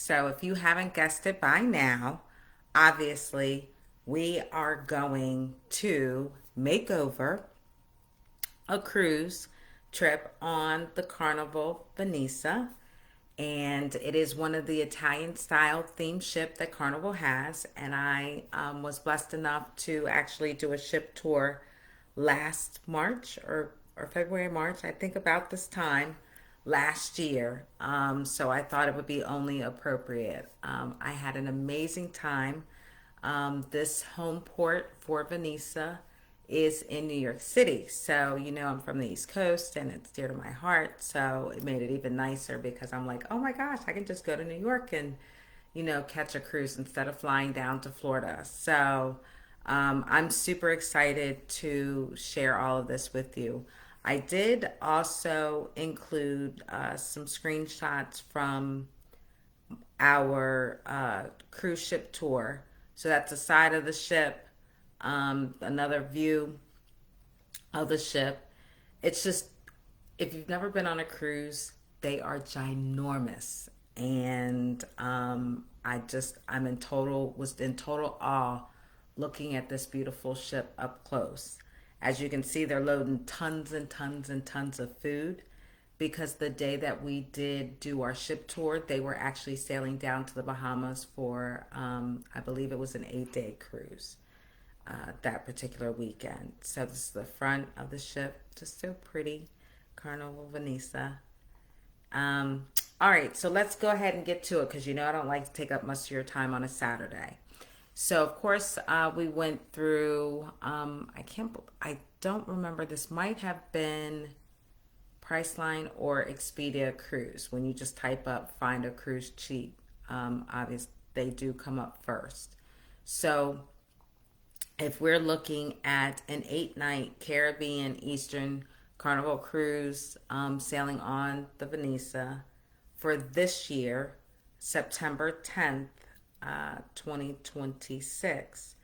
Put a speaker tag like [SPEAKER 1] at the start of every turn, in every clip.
[SPEAKER 1] So if you haven't guessed it by now, obviously we are going to make over a cruise trip on the Carnival Venezia. And it is one of the Italian style themed ship that Carnival has. And I was blessed enough to actually do a ship tour last March or February, March, I think about this time last year. So I thought it would be only appropriate. I had an amazing time. This home port for Venezia is in New York City. So, I'm from the East Coast and it's dear to my heart. So it made it even nicer because I'm like, oh my gosh, I can just go to New York and, catch a cruise instead of flying down to Florida. So I'm super excited to share all of this with you. I did also include some screenshots from our cruise ship tour. So that's the side of the ship, another view of the ship. It's just, if you've never been on a cruise, they are ginormous. And was in total awe looking at this beautiful ship up close. As you can see, they're loading tons and tons and tons of food because the day that we did do our ship tour, they were actually sailing down to the Bahamas for, I believe it was an 8-day cruise that particular weekend. So this is the front of the ship, just so pretty. Carnival Venezia. All right, so let's go ahead and get to it because I don't like to take up much of your time on a Saturday. So of course we went through. I don't remember. This might have been Priceline or Expedia Cruise. When you just type up "find a cruise cheap," obviously they do come up first. So if we're looking at an 8-night Caribbean Eastern Carnival cruise sailing on the Venezia for this year, September 10th, 2026,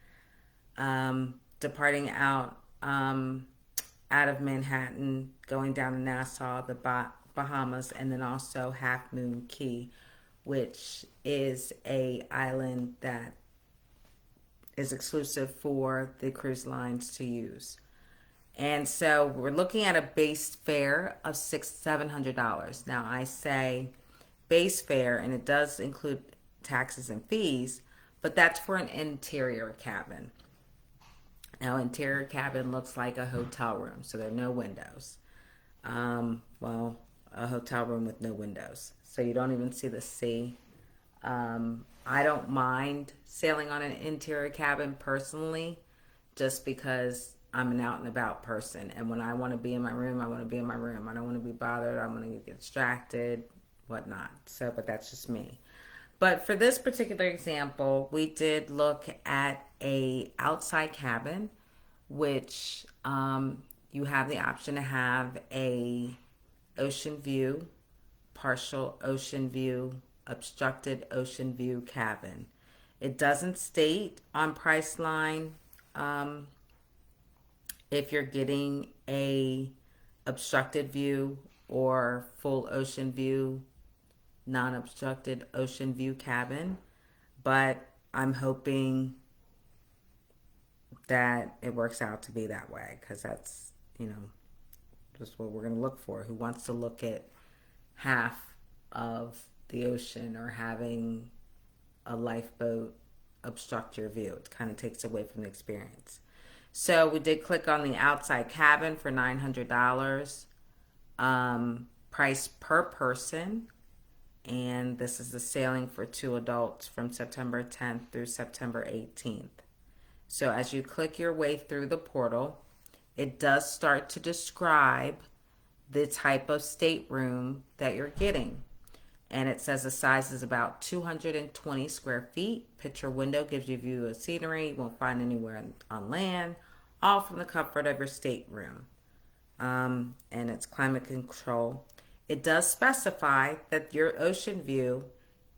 [SPEAKER 1] departing out of Manhattan, going down to Nassau, the Bahamas, and then also Half Moon Cay, which is a island that is exclusive for the cruise lines to use. And so we're looking at a base fare of $700. Now I say base fare, and it does include taxes and fees, but that's for an interior cabin. Now, interior cabin looks like a hotel room, so there are no windows. Well, a hotel room with no windows, so you don't even see the sea. I don't mind sailing on an interior cabin personally, just because I'm an out and about person. And when I want to be in my room, I want to be in my room. I don't want to be bothered. I want to get distracted, whatnot. So, but that's just me. But for this particular example, we did look at a outside cabin, which you have the option to have a ocean view, partial ocean view, obstructed ocean view cabin. It doesn't state on Priceline if you're getting a obstructed view or full ocean view, non-obstructed ocean view cabin, but I'm hoping that it works out to be that way because that's, just what we're going to look for. Who wants to look at half of the ocean or having a lifeboat obstruct your view? It kind of takes away from the experience. So we did click on the outside cabin for $900, price per person. And this is the sailing for 2 adults from September 10th through September 18th. So as you click your way through the portal, it does start to describe the type of stateroom that you're getting. And it says the size is about 220 square feet. Picture window gives you a view of scenery you won't find anywhere on land, all from the comfort of your stateroom. And it's climate control. It does specify that your ocean view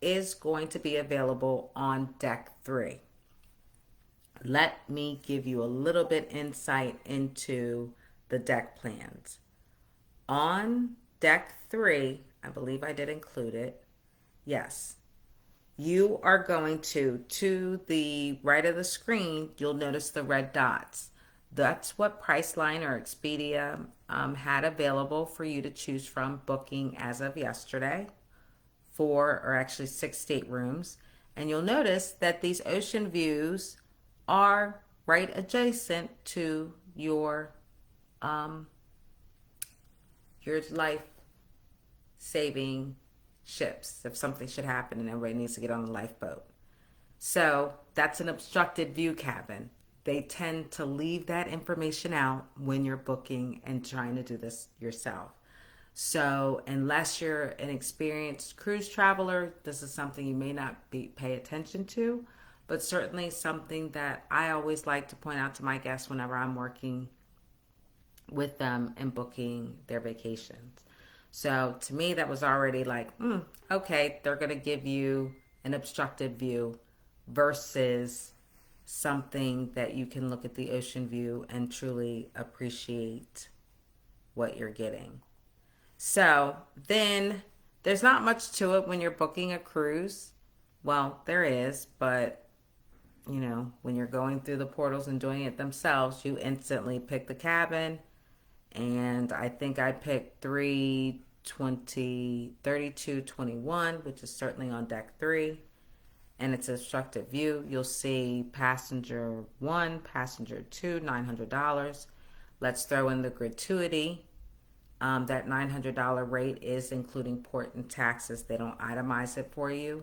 [SPEAKER 1] is going to be available on deck 3. Let me give you a little bit insight into the deck plans. On deck 3, I believe I did include it. Yes. you are going to the right of the screen, you'll notice the red dots. That's what Priceline or Expedia had available for you to choose from booking as of yesterday. Four or actually six staterooms. And you'll notice that these ocean views are right adjacent to um, your life saving ships if something should happen and everybody needs to get on a lifeboat. So that's an obstructed view cabin. They tend to leave that information out when you're booking and trying to do this yourself. So unless you're an experienced cruise traveler, this is something you may not pay attention to, but certainly something that I always like to point out to my guests whenever I'm working with them and booking their vacations. So to me, that was already like, okay, they're going to give you an obstructed view versus something that you can look at the ocean view and truly appreciate what you're getting. So then there's not much to it when you're booking a cruise. Well, there is, but when you're going through the portals and doing it themselves, you instantly pick the cabin. And I think I picked 3221, which is certainly on deck 3. And it's an obstructed view. You'll see passenger 1, passenger 2, $900. Let's throw in the gratuity. That $900 rate is including port and taxes. They don't itemize it for you.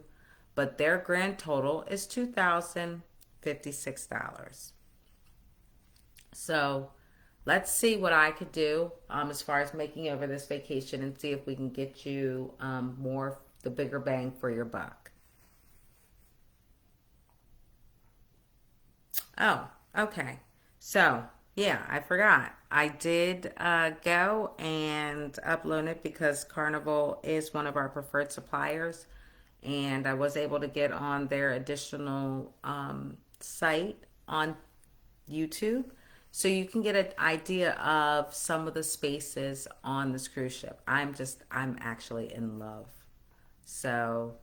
[SPEAKER 1] But their grand total is $2,056. So let's see what I could do as far as making over this vacation and see if we can get you the bigger bang for your buck. Oh, okay. So, yeah, I forgot. I did go and upload it because Carnival is one of our preferred suppliers. And I was able to get on their additional site on YouTube. So you can get an idea of some of the spaces on this cruise ship. I'm actually in love. So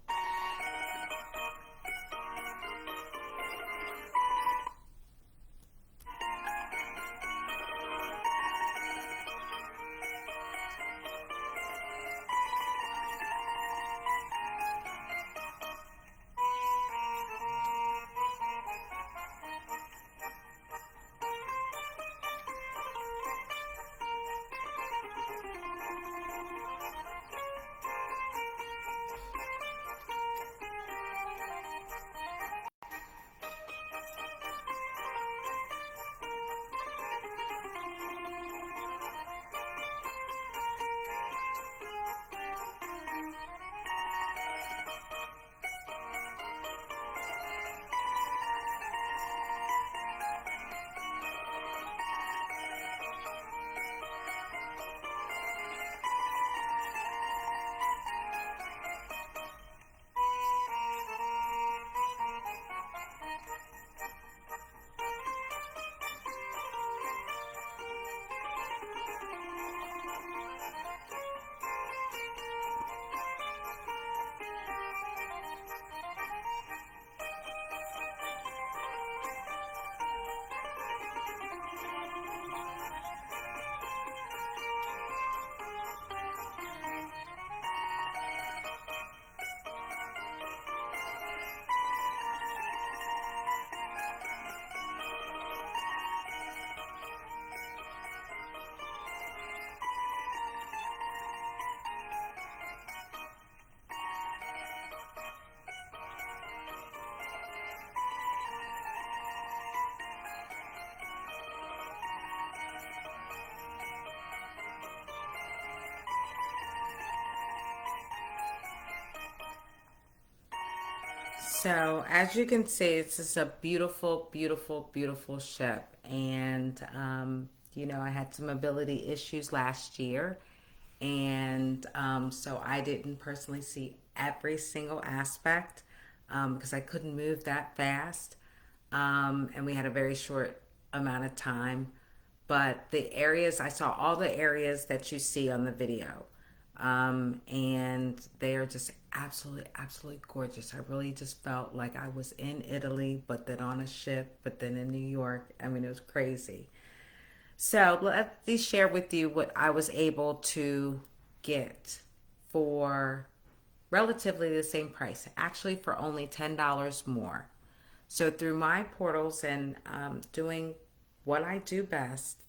[SPEAKER 1] So, as you can see, this is a beautiful, beautiful, beautiful ship. And, I had some mobility issues last year. And so I didn't personally see every single aspect because I couldn't move that fast. And we had a very short amount of time. But the areas, I saw all the areas that you see on the video. And they are just absolutely, absolutely gorgeous. I really just felt like I was in Italy, but then on a ship, but then in New York. I mean, it was crazy. So let me share with you what I was able to get for relatively the same price, actually for only $10 more. So through my portals and doing what I do best,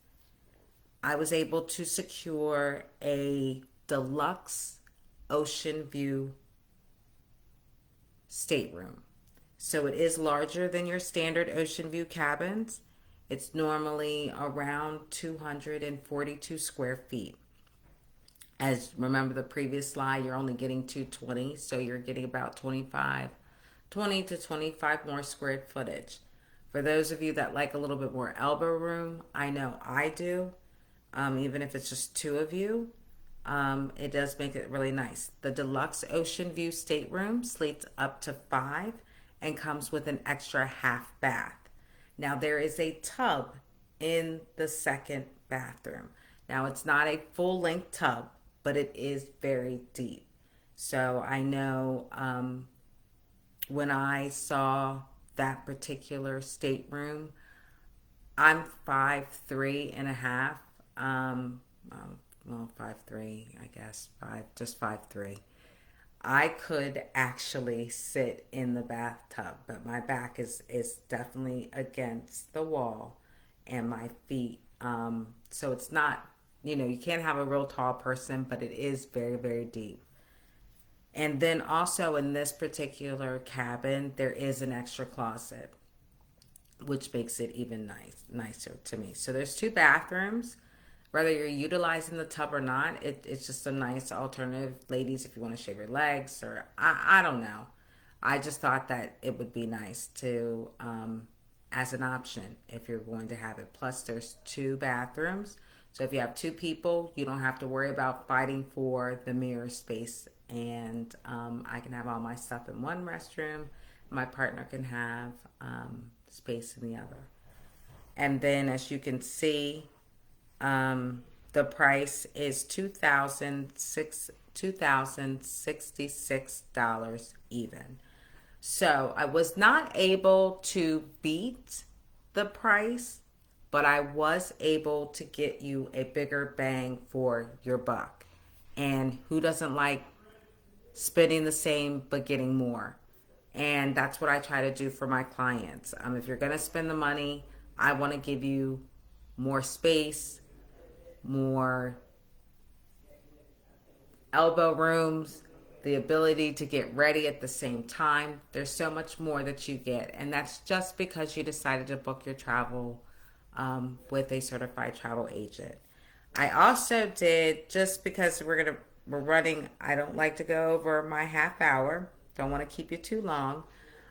[SPEAKER 1] I was able to secure a deluxe ocean view stateroom. So it is larger than your standard ocean view cabins. It's normally around 242 square feet. As remember the previous slide, you're only getting 220, so you're getting about 20 to 25 more square footage. For those of you that like a little bit more elbow room, I know I do. Even if it's just two of you, it does make it really nice. The deluxe ocean view stateroom sleeps up to five and comes with an extra half bath. Now, there is a tub in the second bathroom. Now, it's not a full length tub, but it is very deep. So I know when I saw that particular stateroom, I'm 5'3" and a half. Well, 5'3", I guess, just 5'3". I could actually sit in the bathtub, but my back is definitely against the wall, and my feet. So it's not, you can't have a real tall person, but it is very, very deep. And then also in this particular cabin, there is an extra closet, which makes it even nicer to me. So there's two bathrooms. Whether you're utilizing the tub or not, it's just a nice alternative, ladies, if you want to shave your legs or I don't know. I just thought that it would be nice to as an option if you're going to have it. Plus, there's two bathrooms, so if you have two people, you don't have to worry about fighting for the mirror space. And I can have all my stuff in one restroom. My partner can have space in the other. And then, as you can see, the price is $2,066 even. So I was not able to beat the price, but I was able to get you a bigger bang for your buck. And who doesn't like spending the same but getting more? And that's what I try to do for my clients. If you're going to spend the money, I want to give you more space, more elbow rooms, the ability to get ready at the same time. There's so much more that you get, and that's just because you decided to book your travel with a certified travel agent. I also did, just because we're running. I don't like to go over my half hour. Don't want to keep you too long.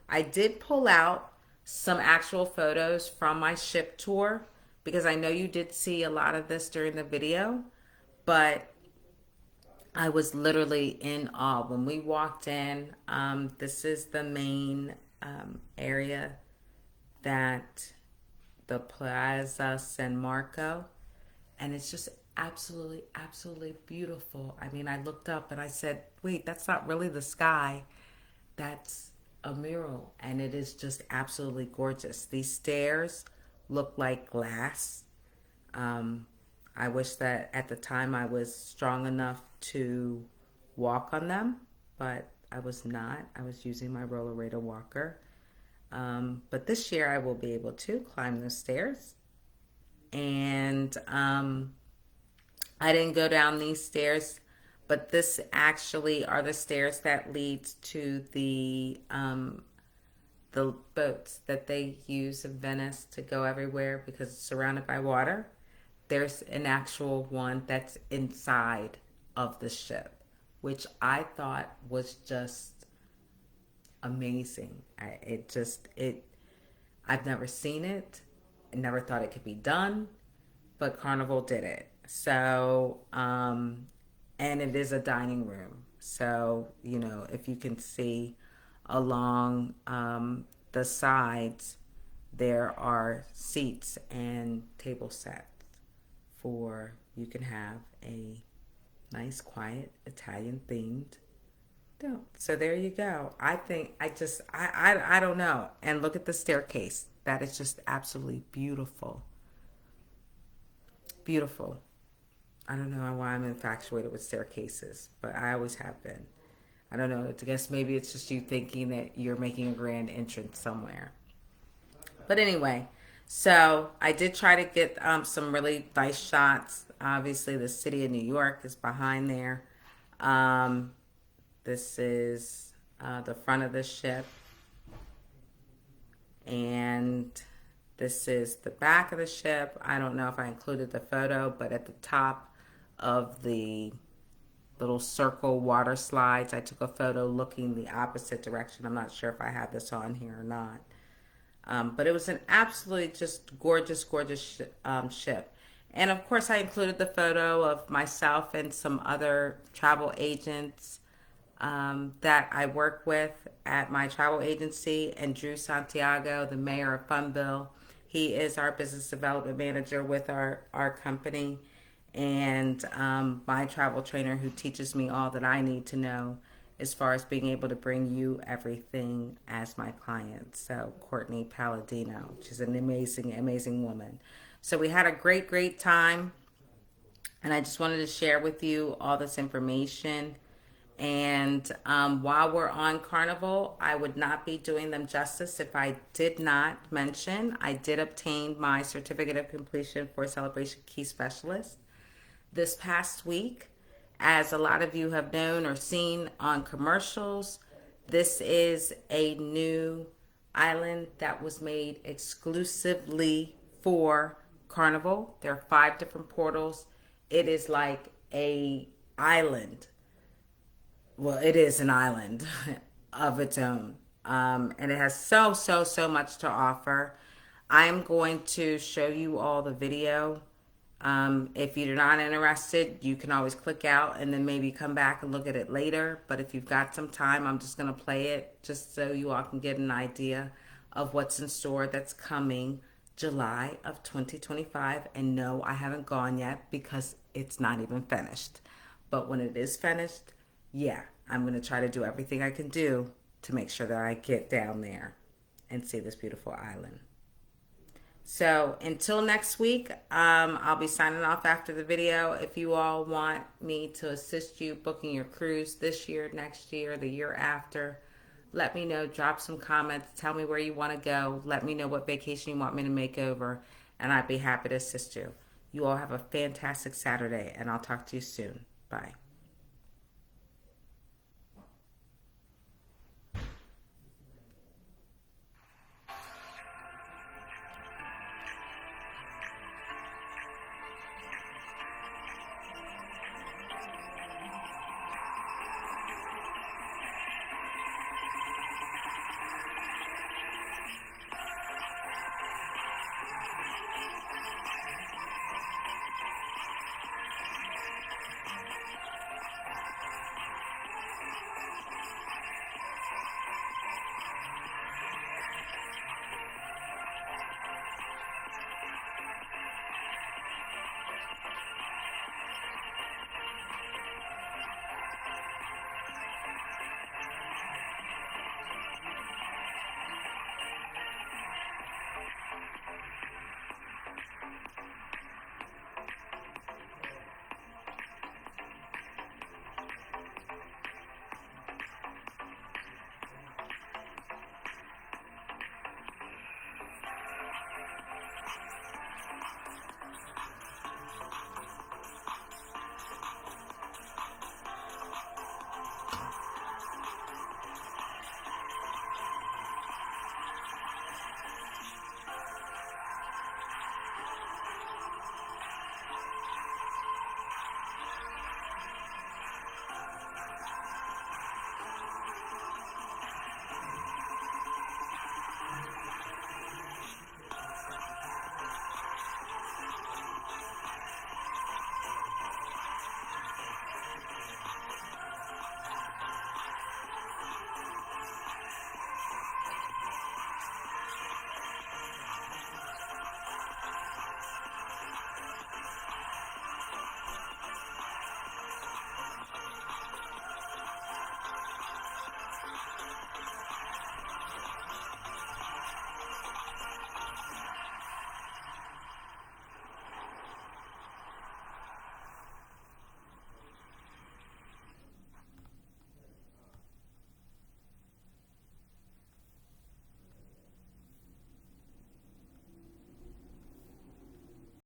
[SPEAKER 1] I did pull out some actual photos from my ship tour because I know you did see a lot of this during the video, but I was literally in awe when we walked in. This is the main area that the Plaza San Marco, and it's just absolutely, absolutely beautiful. I mean, I looked up and I said, wait, that's not really the sky. That's a mural, and it is just absolutely gorgeous. These stairs look like glass. Um, I wish that at the time I was strong enough to walk on them, but I was not. I was using my roller roller walker. But this year I will be able to climb those stairs. And I didn't go down these stairs, but this actually are the stairs that leads to the boats that they use in Venice to go everywhere because it's surrounded by water. There's an actual one that's inside of the ship, which I thought was just amazing. I've never seen it. I never thought it could be done, but Carnival did it. So, and it is a dining room. So, if you can see along the sides, there are seats and table sets for you can have a nice, quiet, Italian themed don't. So there you go. I think I don't know. And look at the staircase. That is just absolutely beautiful. Beautiful. I don't know why I'm infatuated with staircases, but I always have been. I don't know. I guess maybe it's just you thinking that you're making a grand entrance somewhere. But anyway, so I did try to get some really nice shots. Obviously, the city of New York is behind there. Um, this is the front of the ship, and this is the back of the ship. I don't know if I included the photo, but at the top of the little circle water slides, I took a photo looking the opposite direction. I'm not sure if I have this on here or not. But it was an absolutely just gorgeous, gorgeous ship. And of course, I included the photo of myself and some other travel agents that I work with at my travel agency, and Drew Santiago, the mayor of Funville. He is our business development manager with our company, and my travel trainer who teaches me all that I need to know as far as being able to bring you everything as my client. So, Courtney Palladino, she's an amazing, amazing woman. So, we had a great, great time, and I just wanted to share with you all this information. And while we're on Carnival, I would not be doing them justice if I did not mention I did obtain my certificate of completion for Celebration Key Specialist this past week. As a lot of you have known or seen on commercials, this is a new island that was made exclusively for Carnival. There are 5 different portals. It is like a island. Well, it is an island of its own. And it has so much to offer. I'm going to show you all the video. If you're not interested, you can always click out and then maybe come back and look at it later. But if you've got some time, I'm just going to play it just so you all can get an idea of what's in store that's coming July of 2025. And no, I haven't gone yet because it's not even finished. But when it is finished, yeah, I'm going to try to do everything I can do to make sure that I get down there and see this beautiful island. So until next week, I'll be signing off after the video. If you all want me to assist you booking your cruise this year, next year, the year after, let me know. Drop some comments. Tell me where you want to go. Let me know what vacation you want me to make over, and I'd be happy to assist you. You all have a fantastic Saturday, and I'll talk to you soon. Bye.